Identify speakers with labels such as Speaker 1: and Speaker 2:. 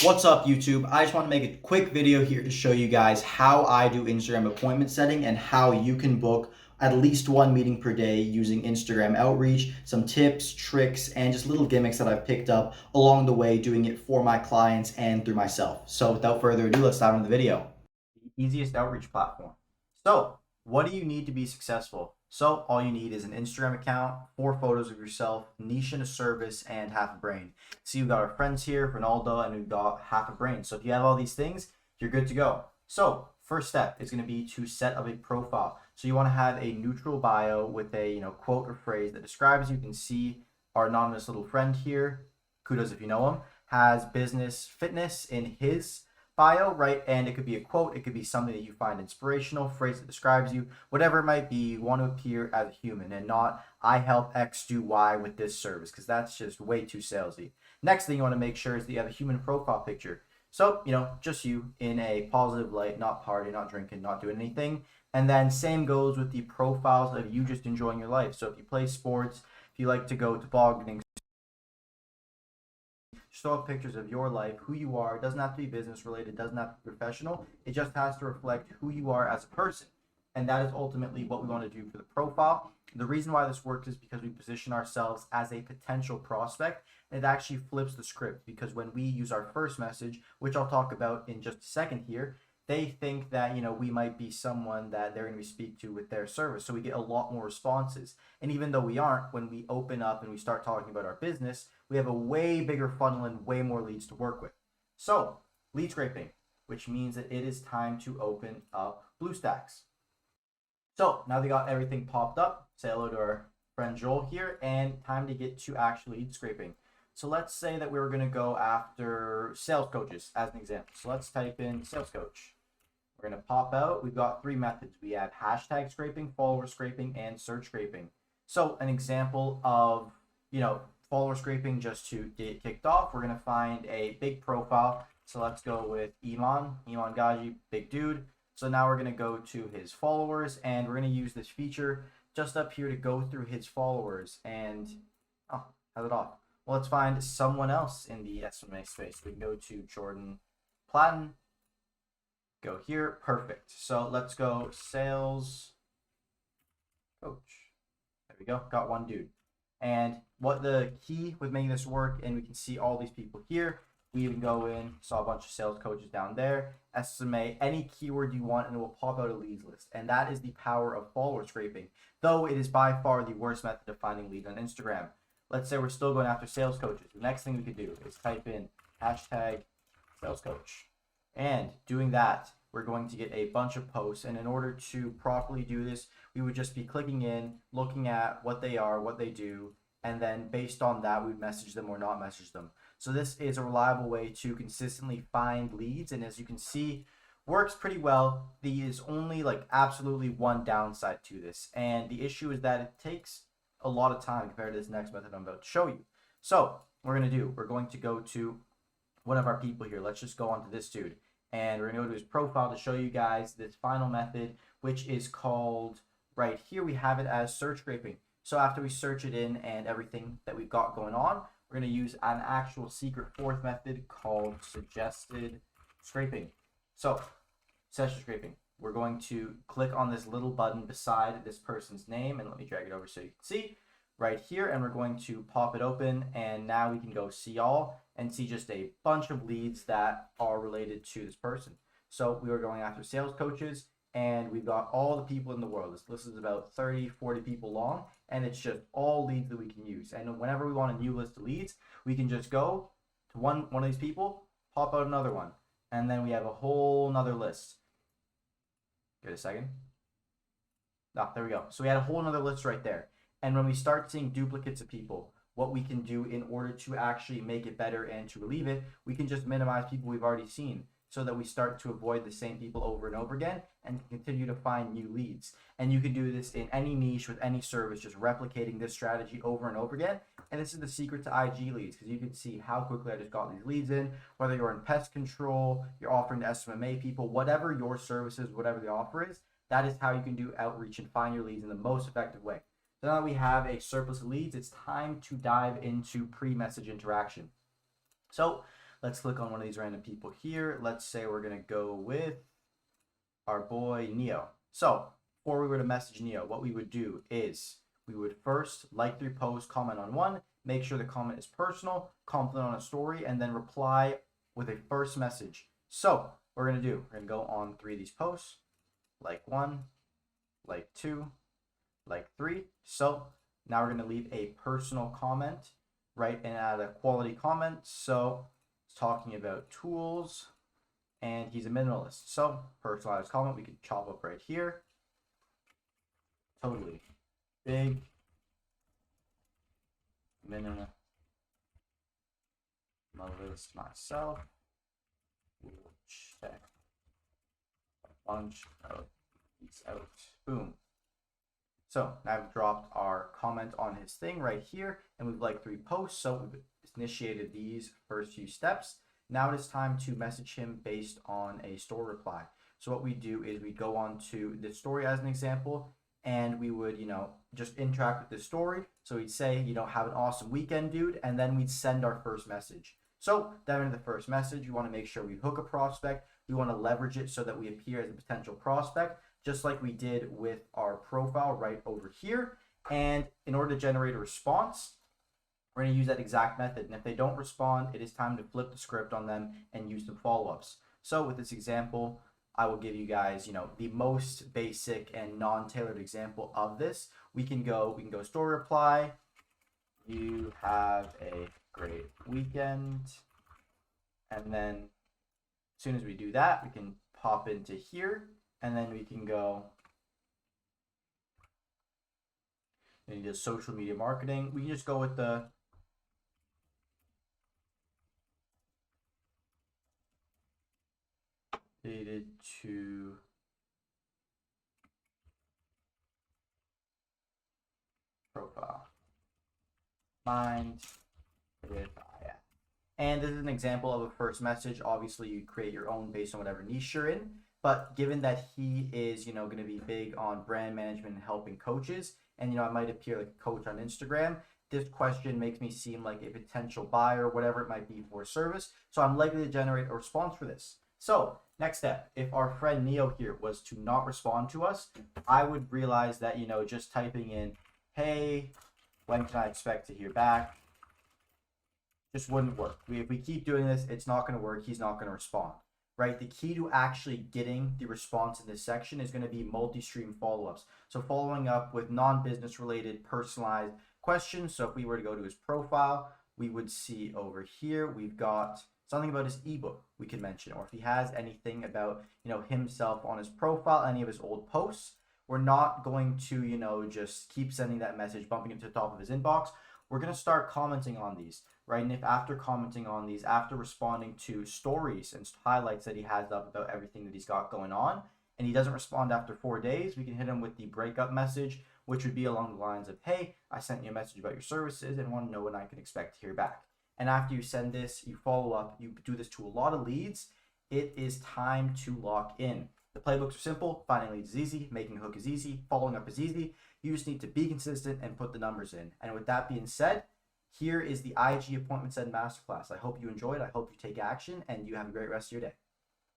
Speaker 1: What's up, YouTube? I just want to make a quick video here to show you guys how I do Instagram appointment setting and how you can book at least one meeting per day using Instagram outreach, some tips, tricks, and just little gimmicks that I've picked up along the way doing it for my clients and through myself. So without further ado, let's dive into the video. The easiest outreach platform. So what do you need to be successful? So all you need is an Instagram account, 4 photos of yourself, niche in a service, and half a brain. So you've got our friends here, Ronaldo, and we've got half a brain. So if you have all these things, you're good to go. So first step is going to be to set up a profile. So you want to have a neutral bio with a quote or phrase that describes you. You can see our anonymous little friend here, kudos if you know him, has business fitness in his bio, right? And it could be a quote, it could be something that you find inspirational, phrase that describes you, whatever it might be. You want to appear as a human and not I help X do Y with this service, because that's just way too salesy. Next thing you want to make sure is that you have a human profile picture. So, just you in a positive light, not partying, not drinking, not doing anything. And then same goes with the profiles of you just enjoying your life. So if you play sports, if you like to go tobogganing, throw up pictures of your life, who you are. It doesn't have to be business related, doesn't have to be professional. It just has to reflect who you are as a person. And that is ultimately what we want to do for the profile. The reason why this works is because we position ourselves as a potential prospect. And it actually flips the script, because when we use our first message, which I'll talk about in just a second here, they think that we might be someone that they're going to speak to with their service. So we get a lot more responses. And even though we aren't, when we open up and we start talking about our business, we have a way bigger funnel and way more leads to work with. So lead scraping, which means that it is time to open up BlueStacks. So now they got everything popped up. Say hello to our friend Joel here, and time to get to actual lead scraping. So let's say that we were going to go after sales coaches as an example. So let's type in sales coach. We're going to pop out. We've got 3 methods. We have hashtag scraping, follower scraping, and search scraping. So an example of, follower scraping, just to get kicked off, we're going to find a big profile. So let's go with Iman Gaji, big dude. So now we're going to go to his followers, and we're going to use this feature just up here to go through his followers. And, have it off. Well, let's find someone else in the SMMA space. We can go to Jordan Platten. Go here, perfect. So let's go sales coach. There we go, got one dude. And what the key with making this work, and we can see all these people here. We even go in, saw a bunch of sales coaches down there. SMA, any keyword you want, and it will pop out a leads list. And that is the power of follower scraping, though it is by far the worst method of finding leads on Instagram. Let's say we're still going after sales coaches. The next thing we could do is type in hashtag sales coach. And doing that, we're going to get a bunch of posts. And in order to properly do this, we would just be clicking in, looking at what they are, what they do, and then based on that, we'd message them or not message them. So this is a reliable way to consistently find leads. And as you can see, works pretty well. There is only absolutely one downside to this. And the issue is that it takes a lot of time compared to this next method I'm about to show you. So what we're going to go to one of our people here. Let's just go on to this dude. And we're going to go to his profile to show you guys this final method, which is called, right here, we have it as search scraping. So after we search it in and everything that we've got going on, we're going to use an actual secret 4th method called suggested scraping. So session scraping, we're going to click on this little button beside this person's name, and let me drag it over so you can see right here, and we're going to pop it open, and now we can go see all and see just a bunch of leads that are related to this person. So we were going after sales coaches, and we've got all the people in the world. This list is about 30-40 people long, and it's just all leads that we can use. And whenever we want a new list of leads, we can just go to one of these people, pop out another one, and then we have a whole nother list. Give it a second. There we go. So we had a whole nother list right there. And when we start seeing duplicates of people, what we can do in order to actually make it better and to relieve it, we can just minimize people we've already seen, so that we start to avoid the same people over and over again and continue to find new leads. And you can do this in any niche with any service, just replicating this strategy over and over again. And this is the secret to IG leads, because you can see how quickly I just got these leads in, whether you're in pest control, you're offering to SMMA people, whatever your service is, whatever the offer is, that is how you can do outreach and find your leads in the most effective way. So now that we have a surplus of leads, it's time to dive into pre-message interaction. So Let's click on one of these random people here. Let's say we're going to go with our boy Neo. So before we were to message Neo, what we would do is we would first like the post, comment on one, make sure the comment is personal, compliment on a story, and then reply with a first message. So what we're going to do, we're going to go on 3 of these posts, like 1, like 2, like 3. So now we're going to leave a personal comment, right, and add a quality comment. So it's talking about tools, and he's a minimalist. So personalized comment, we can chop up right here. Totally big minimalist myself. We'll check a bunch of these out. Boom. So now I've dropped our comment on his thing right here, and we've liked 3 posts. So we've initiated these first few steps. Now it is time to message him based on a story reply. So what we do is we go on to the story as an example, and we would, just interact with the story. So we'd say, have an awesome weekend, dude, and then we'd send our first message. So diving into the first message, we want to make sure we hook a prospect. We want to leverage it so that we appear as a potential prospect, just like we did with our profile right over here. And in order to generate a response, we're going to use that exact method. And if they don't respond, it is time to flip the script on them and use some follow-ups. So with this example, I will give you guys, the most basic and non-tailored example of this. We can go story reply. You have a great weekend. And then as soon as we do that, we can pop into here, and then we can go into social media marketing. We can just go with the dated to profile. Mind if I am. And this is an example of a first message. Obviously, you create your own based on whatever niche you're in. But given that he is, going to be big on brand management and helping coaches, and, I might appear like a coach on Instagram, this question makes me seem like a potential buyer, whatever it might be for a service. So I'm likely to generate a response for this. So next step, if our friend Neo here was to not respond to us, I would realize that, just typing in, hey, when can I expect to hear back, just wouldn't work. If we keep doing this, it's not going to work. He's not going to respond, right? The key to actually getting the response in this section is going to be multi-stream follow-ups. So following up with non-business related personalized questions. So if we were to go to his profile, we would see over here, we've got something about his ebook we could mention, or if he has anything about, himself on his profile, any of his old posts. We're not going to, just keep sending that message, bumping it to the top of his inbox. We're going to start commenting on these, right? And if after commenting on these, after responding to stories and highlights that he has up about everything that he's got going on, and he doesn't respond after 4 days, we can hit him with the breakup message, which would be along the lines of, hey, I sent you a message about your services and want to know when I can expect to hear back. And after you send this, you follow up, you do this to a lot of leads, it is time to lock in. The playbooks are simple. Finding leads is easy. Making a hook is easy. Following up is easy. You just need to be consistent and put the numbers in. And with that being said, here is the IG Appointment Set Masterclass. I hope you enjoyed. I hope you take action, and you have a great rest of your day.